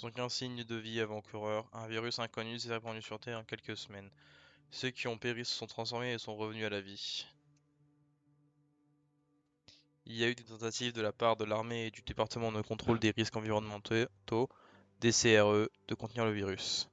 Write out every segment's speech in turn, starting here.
Sans aucun signe de vie avant-coureur, un virus inconnu s'est répandu sur Terre en quelques semaines. Ceux qui ont péri se sont transformés et sont revenus à la vie. Il y a eu des tentatives de la part de l'armée et du département de contrôle des risques environnementaux, DCRE, de contenir le virus.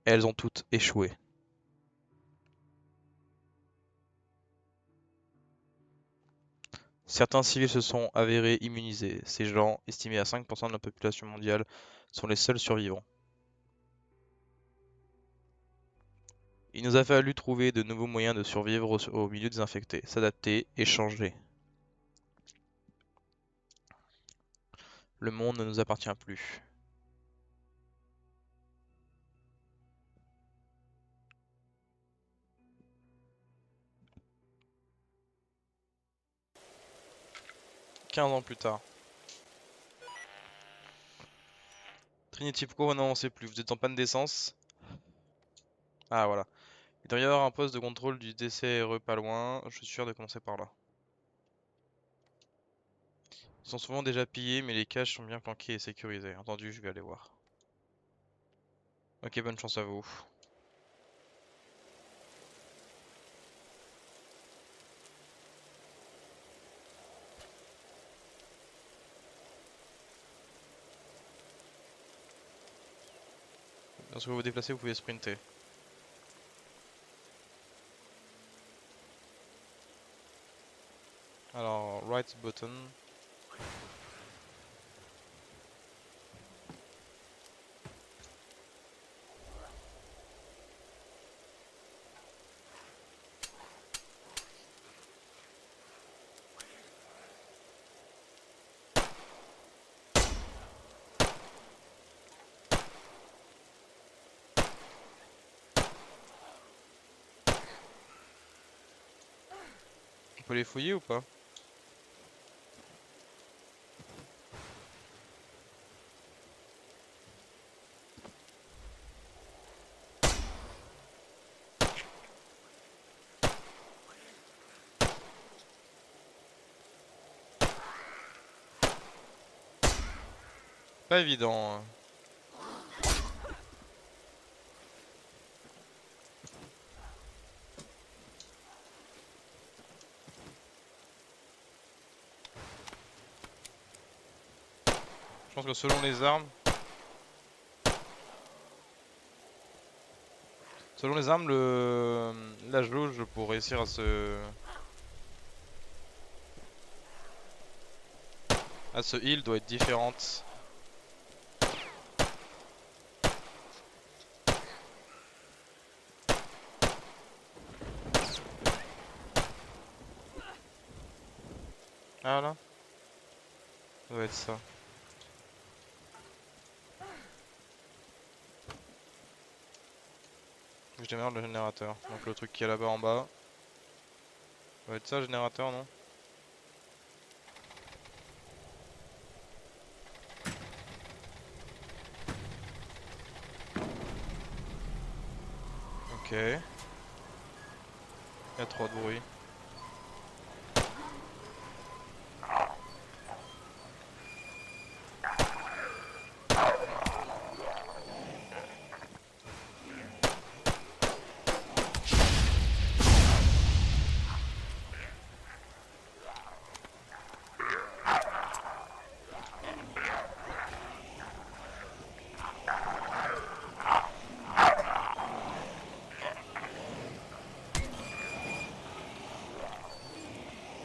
Elles ont toutes échoué. Certains civils se sont avérés immunisés. Ces gens, estimés à 5% de la population mondiale, sont les seuls survivants. Il nous a fallu trouver de nouveaux moyens de survivre au milieu des infectés, s'adapter et changer. Le monde ne nous appartient plus. « 15 ans plus tard. Trinity, pourquoi non, on sait plus. Vous êtes en panne d'essence? Ah voilà. Il doit y avoir un poste de contrôle du DCRE pas loin. Je suis sûr de commencer par là. Ils sont souvent déjà pillés, mais les caches sont bien planquées et sécurisées. Entendu, je vais aller voir. Ok, bonne chance à vous. Lorsque vous vous déplacez, vous pouvez sprinter. Alors, right button. On peut les fouiller ou pas? Pas évident, hein. Je pense que selon les armes... Selon les armes, la jauge pour réussir à ce heal doit être différente. Ah là? Ça doit être ça. Je démarre le générateur. Donc le truc qui est là-bas en bas. Ça doit être ça, le générateur, non? Ok. Il y a trop de bruit.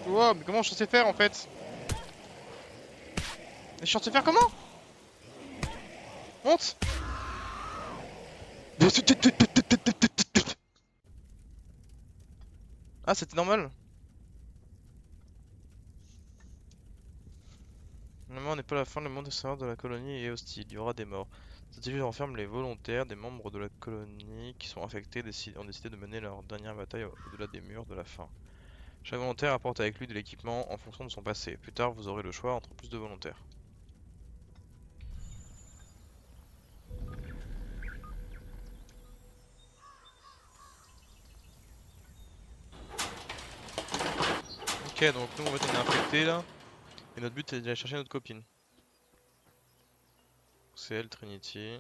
Wow, mais comment je sais faire en fait? Mais je sais faire comment? Honte! Ah, c'était normal. Le monde n'est pas la fin, le monde extérieur de la colonie est hostile, il y aura des morts. Cette île renferme les volontaires, des membres de la colonie qui sont infectés ont décidé de mener leur dernière bataille au-delà des murs de la faim. Chaque volontaire apporte avec lui de l'équipement en fonction de son passé. Plus tard, vous aurez le choix entre plus de volontaires. Ok, donc nous en fait on est infectés là, et notre but c'est d'aller chercher notre copine. C'est elle, Trinity.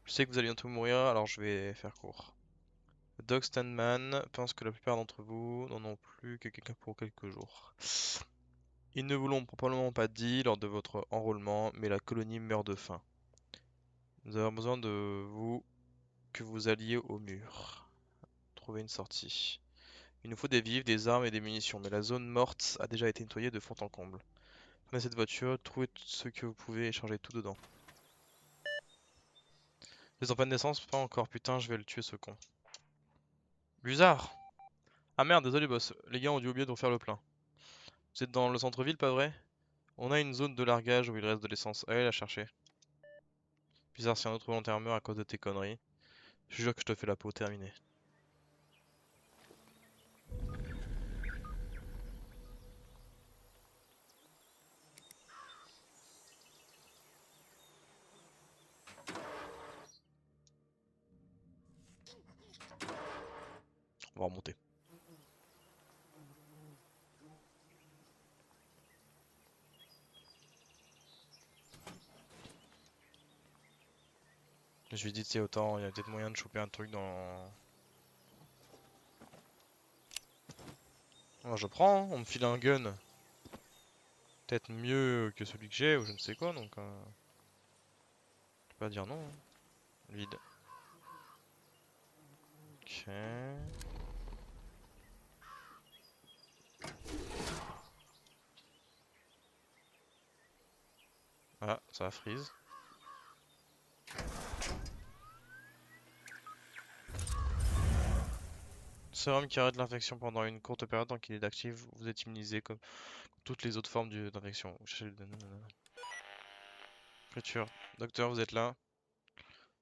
Je sais que vous allez bientôt mourir, alors je vais faire court. Doc Stanman pense que la plupart d'entre vous n'en ont plus que quelqu'un pour quelques jours. Ils ne vous l'ont probablement pas dit lors de votre enrôlement, mais la colonie meurt de faim. Nous avons besoin de vous que vous alliez au mur. Trouver une sortie. Il nous faut des vivres, des armes et des munitions, mais la zone morte a déjà été nettoyée de fond en comble. Prenez cette voiture, trouvez tout ce que vous pouvez et chargez tout dedans. Les en panne d'essence? Pas encore, putain, je vais le tuer ce con. Buzard! Ah merde, désolé boss, les gars ont dû oublier de refaire le plein. Vous êtes dans le centre-ville, pas vrai? On a une zone de largage où il reste de l'essence, allez la chercher. Bizarre si un autre volontaire meurt à cause de tes conneries. Je jure que je te fais la peau, terminée. On va remonter. Je lui dis, tu sais, autant, il y a peut-être moyen de choper un truc dans... Oh, je prends, hein, on me file un gun. Peut-être mieux que celui que j'ai, ou je ne sais quoi, donc... Je peux pas dire non. Hein. Vide. Ok... Ah, ça a freeze. Sérum qui arrête l'infection pendant une courte période tant qu'il est actif, vous êtes immunisé comme toutes les autres formes d'infection. Écriture. Docteur, vous êtes là.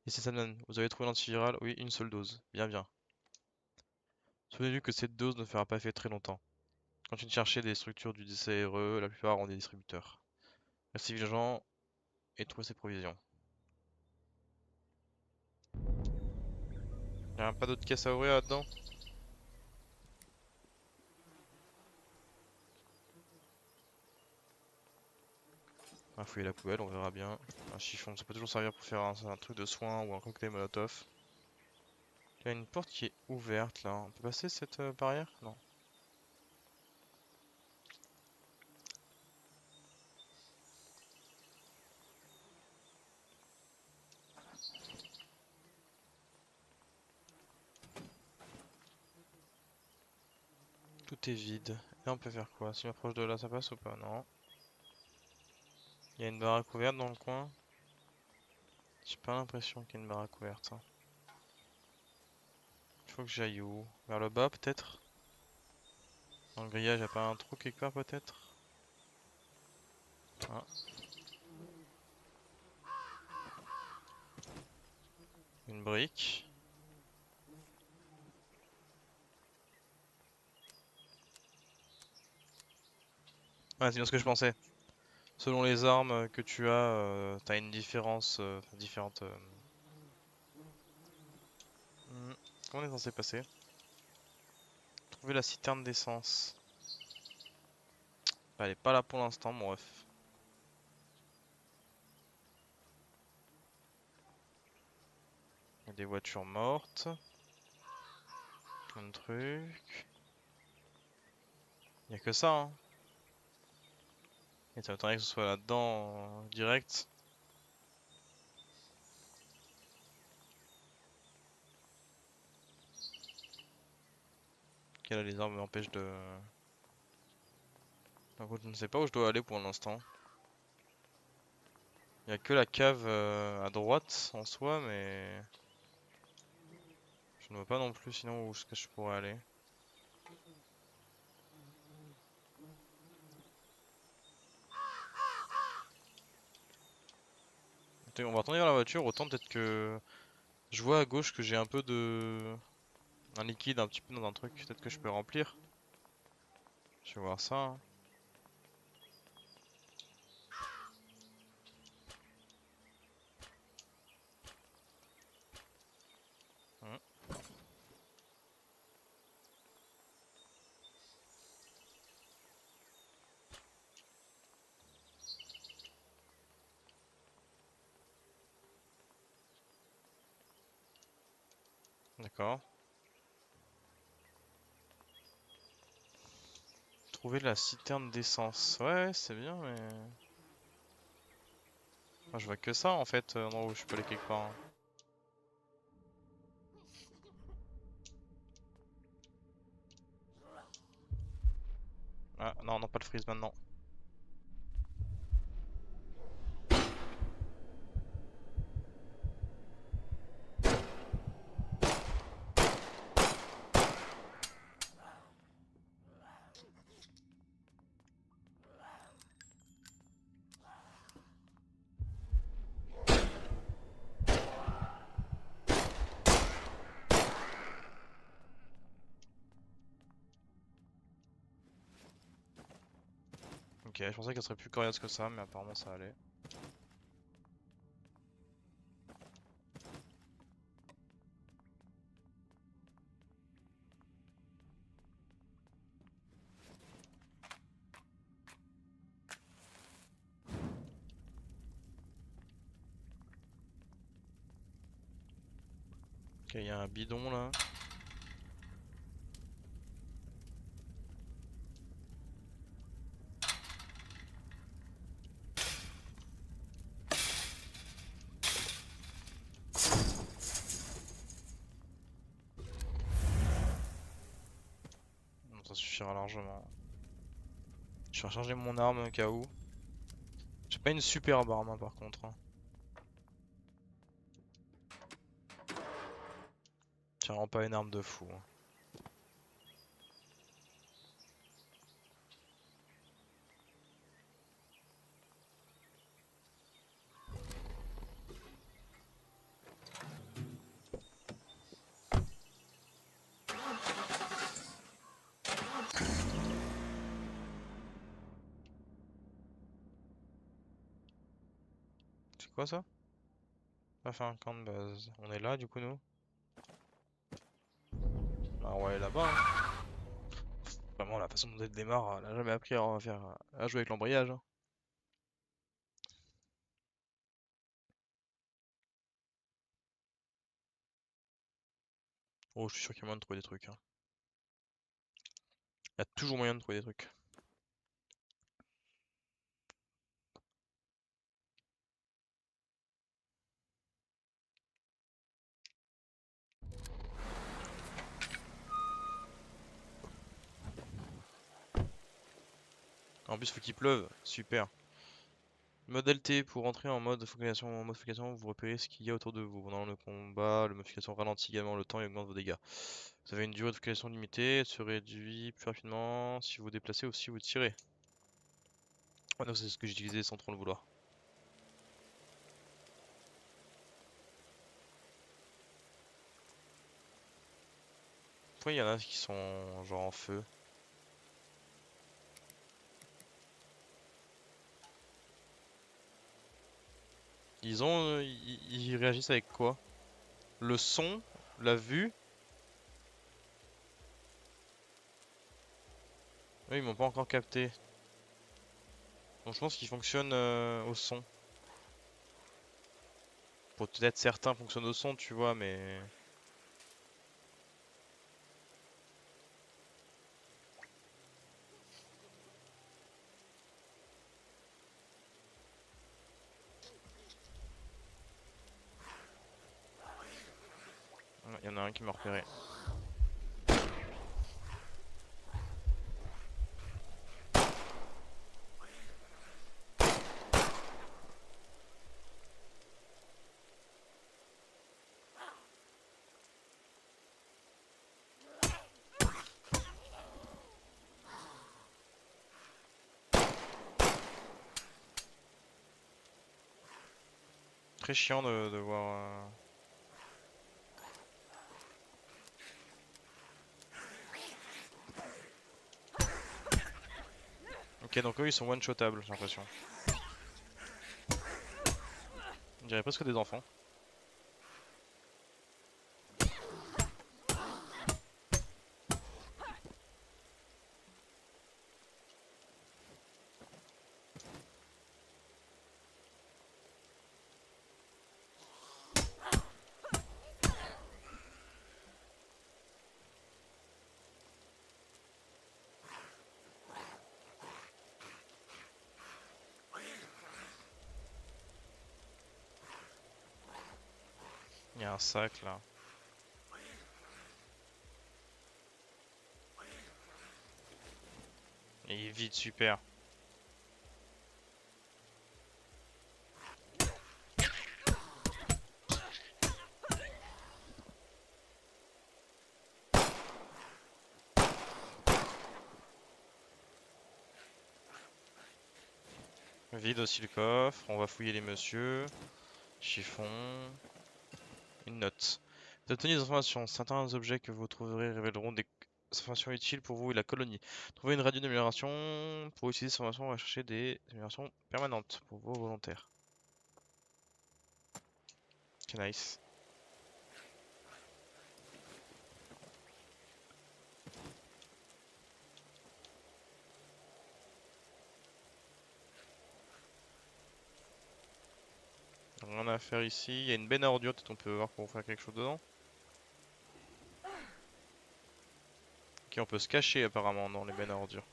Ici Sandman, vous avez trouvé l'antiviral? Oui, une seule dose. Bien, bien. Souvenez-vous que cette dose ne fera pas effet très longtemps. Continuez de chercher des structures du DCRE, la plupart ont des distributeurs. Restez vigilant et trouvez ces provisions. Y'a pas d'autre caisse à ouvrir là-dedans? On va fouiller la poubelle, on verra bien. Un chiffon, ça peut toujours servir pour faire un truc de soin ou un cocktail molotov. Il y a une porte qui est ouverte là. On peut passer cette barrière? Non. Tout est vide. Là on peut faire quoi? Si je m'approche de là, ça passe ou pas? Non. Il y a une baraque ouverte dans le coin. J'ai pas l'impression qu'il y ait une baraque ouverte. Hein. Il faut que j'aille où? Vers le bas peut-être? Dans le grillage, y'a pas un trou quelque part peut-être? Ah. Une brique. Ouais, c'est bien ce que je pensais. Selon les armes que tu as, t'as une différence, différente. Comment on est censé passer? Trouver la citerne d'essence. Bah, elle est pas là pour l'instant, mon ref. Il y a des voitures mortes. Plein de trucs. Il y a que ça, hein. Et ça m'étonnerait que ce soit là-dedans direct. Ok, là, les armes m'empêchent de... Par contre, je ne sais pas où je dois aller pour l'instant. Il y a que la cave à droite en soi, mais... Je ne vois pas non plus sinon où est-ce que je pourrais aller. On va attendre vers la voiture, autant peut-être que... Je vois à gauche que j'ai un peu de... Un liquide un petit peu dans un truc, peut-être que je peux remplir. Je vais voir ça. Hein. Hmm. D'accord. Trouver la citerne d'essence. Ouais, c'est bien, mais... Moi, je vois que ça, en fait, endroit où je peux aller quelque part, hein. Ah, non, non, pas le freeze maintenant. Ok, je pensais qu'elle serait plus coriace que ça, mais apparemment ça allait. Ok, il y a un bidon là. Bon, ça suffira largement. Je vais recharger mon arme au cas où. J'ai pas une superbe arme hein, par contre, hein. J'ai vraiment pas une arme de fou, hein. C'est quoi ça? Pas fait un camp de base. On est là du coup nous? Bah ouais là-bas, hein. Vraiment la façon dont elle démarre, elle a jamais appris à faire à jouer avec l'embrayage, hein. Oh je suis sûr qu'il y a moyen de trouver des trucs, hein. Il y a toujours moyen de trouver des trucs. En plus faut qu'il pleuve, super. Mode LT pour entrer en mode focalisation. En mode focalisation, vous repérez ce qu'il y a autour de vous. Pendant le combat, le mode focalisation ralentit également le temps et augmente vos dégâts. Vous avez une durée de focalisation limitée, elle se réduit plus rapidement si vous vous déplacez ou si vous tirez. Ouais, donc c'est ce que j'utilisais sans trop le vouloir. Pourquoi il y en a qui sont genre en feu? Ils réagissent avec quoi? Le son, la vue? Oui, ils m'ont pas encore capté. Donc je pense qu'ils fonctionnent au son. Peut-être certains fonctionnent au son, tu vois, mais... Il y en a un qui m'a repéré. Très chiant de voir... Ok, donc eux ils sont one-shotables, j'ai l'impression. On dirait presque des enfants. y a un sac là. Et il est vide, super. Vide aussi le coffre. On va fouiller les messieurs. Chiffon. Une note. Vous obtenez des informations. Certains objets que vous trouverez révéleront des informations utiles pour vous et la colonie. Trouvez une radio d'amélioration. Pour utiliser ces informations, on va chercher des améliorations permanentes pour vos volontaires. Ok, nice. Rien à faire ici. Il y a une benne à ordures, peut-être on peut voir pour faire quelque chose dedans. Ok, on peut se cacher apparemment dans les bennes à ordures.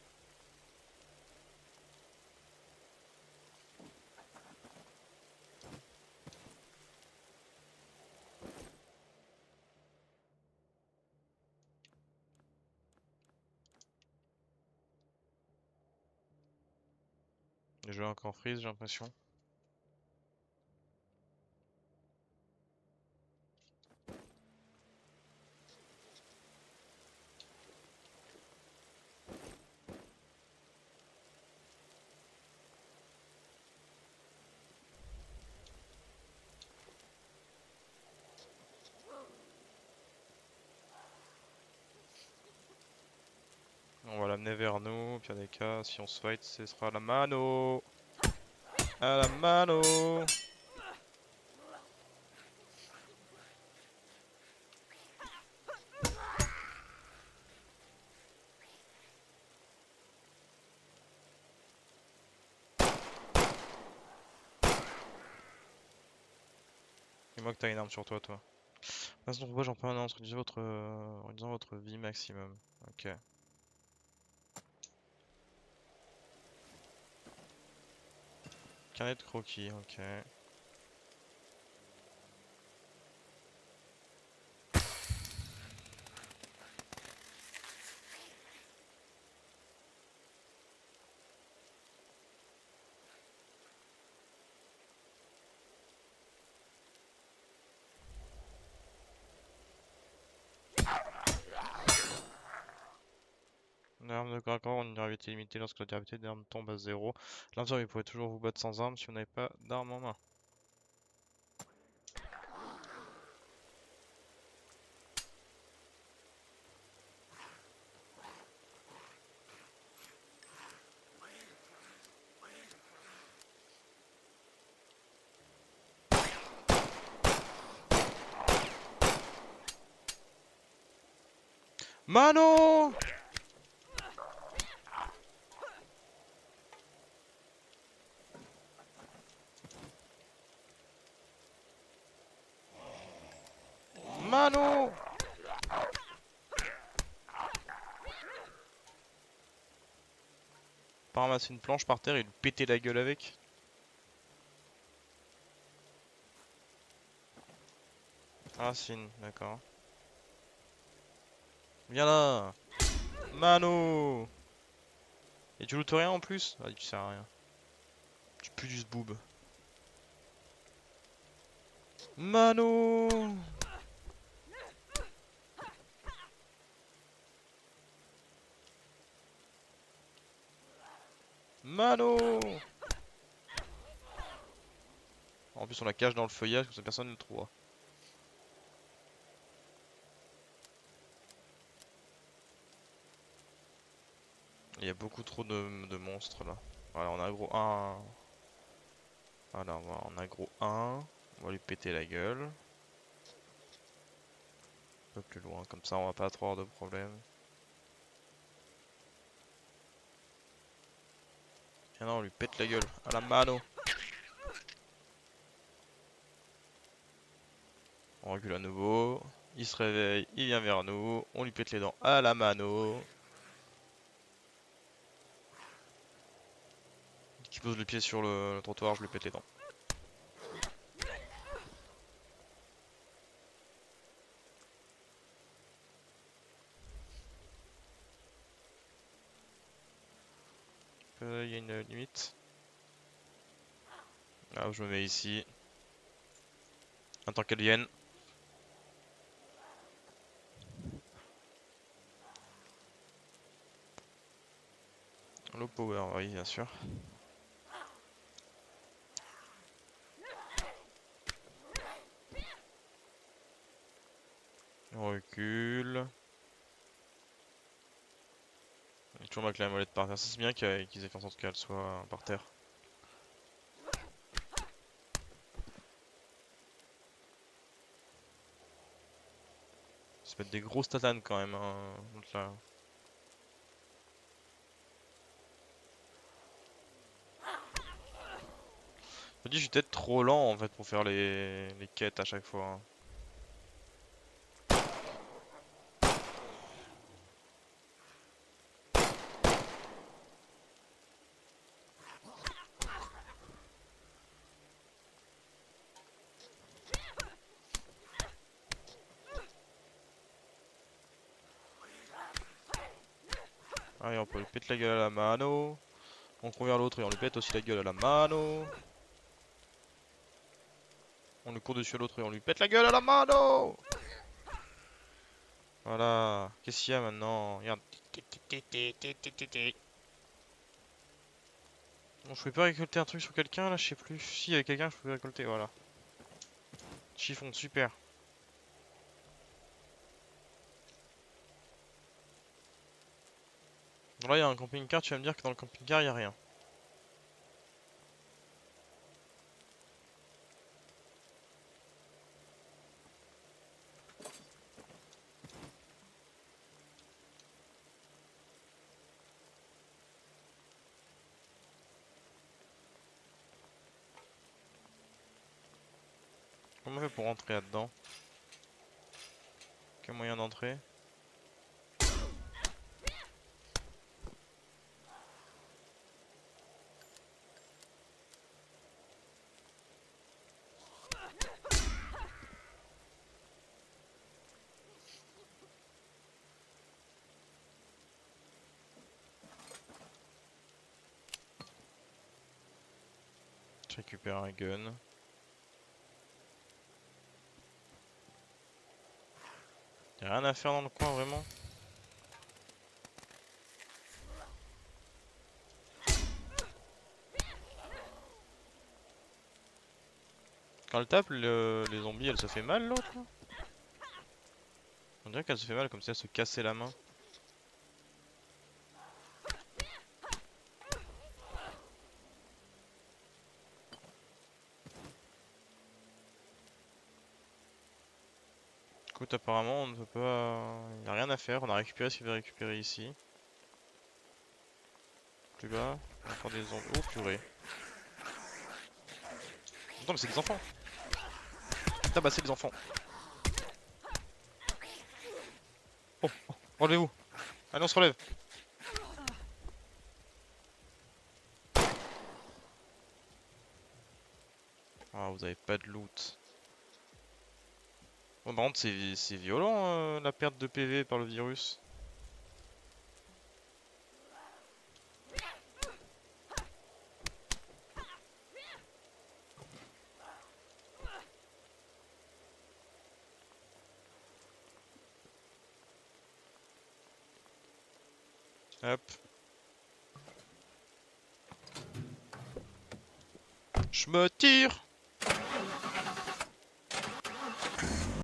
Le jeu est encore freeze, j'ai l'impression. On va l'amener vers nous, pire des cas, si on se fight, ce sera la mano. À la mano. Dis-moi que t'as une arme sur toi, toi. Passe ton rouage en permanence, réduisant votre vie maximum. Ok. Carnet de croquis, ok. Une arme de corps à corps, une gravité limitée lorsque la gravité des armes tombe à 0. L'infirme, vous pouvez toujours vous battre sans arme si vous n'avez pas d'arme en main. Mano! Mano! Pas ramasser une planche par terre et lui péter la gueule avec. Racine, d'accord. Viens là! Mano! Et tu lootes rien en plus? Ah, tu sers à rien. Tu pues du zboob. Mano! Mano! En plus on la cache dans le feuillage, comme ça personne ne le trouvera. Il y a beaucoup trop de monstres là. Voilà, on a gros un. Voilà, on a gros un. On va lui péter la gueule. Un peu plus loin, comme ça on va pas trop avoir de problème. Et non, on lui pète la gueule. À la mano. On recule à nouveau. Il se réveille, il vient vers nous. On lui pète les dents à la mano. Qui pose le pied sur le trottoir, je lui pète les dents. qu'il y a une limite. Ah, je me mets ici. Attends qu'elle vienne. Low power, oui, bien sûr. On recule. Et toujours avec la molette par terre. Ça, c'est bien qu'ils aient fait en sorte qu'elle soit par terre. Ça peut être des grosses tatanes quand même, hein, donc là. Je me dis, je suis peut-être trop lent en fait pour faire les quêtes à chaque fois, hein. Allez, on peut lui péter la gueule à la mano. On convient l'autre et on lui pète aussi la gueule à la mano. On lui court dessus à l'autre et on lui pète la gueule à la mano. Voilà. Qu'est-ce qu'il y a maintenant? Regarde. Bon, je pouvais pas récolter un truc sur quelqu'un là, je sais plus. Si, il y avait quelqu'un, je pouvais récolter, voilà. Chiffon, super. Bon, là, il y a un camping-car, tu vas me dire que dans le camping-car, il y a rien. Comment on fait pour rentrer là-dedans? Quel moyen d'entrer? Je récupère un gun. Y'a rien à faire dans le coin vraiment? Quand elle tape, les zombies, elle se fait mal l'autre là? On dirait qu'elle se fait mal comme si elle se cassait la main. Écoute, apparemment, on ne peut pas. Y a rien à faire. On a récupéré ce qu'il veut récupérer ici. Plus bas, on a encore des zombies. Oh purée. Attends, mais c'est des enfants. Tabasser les enfants. Oh, oh, relevez-vous. Allez, on se relève. Ah, vous avez pas de loot. Bon, par contre, c'est violent la perte de PV par le virus. Hop. Je me tire.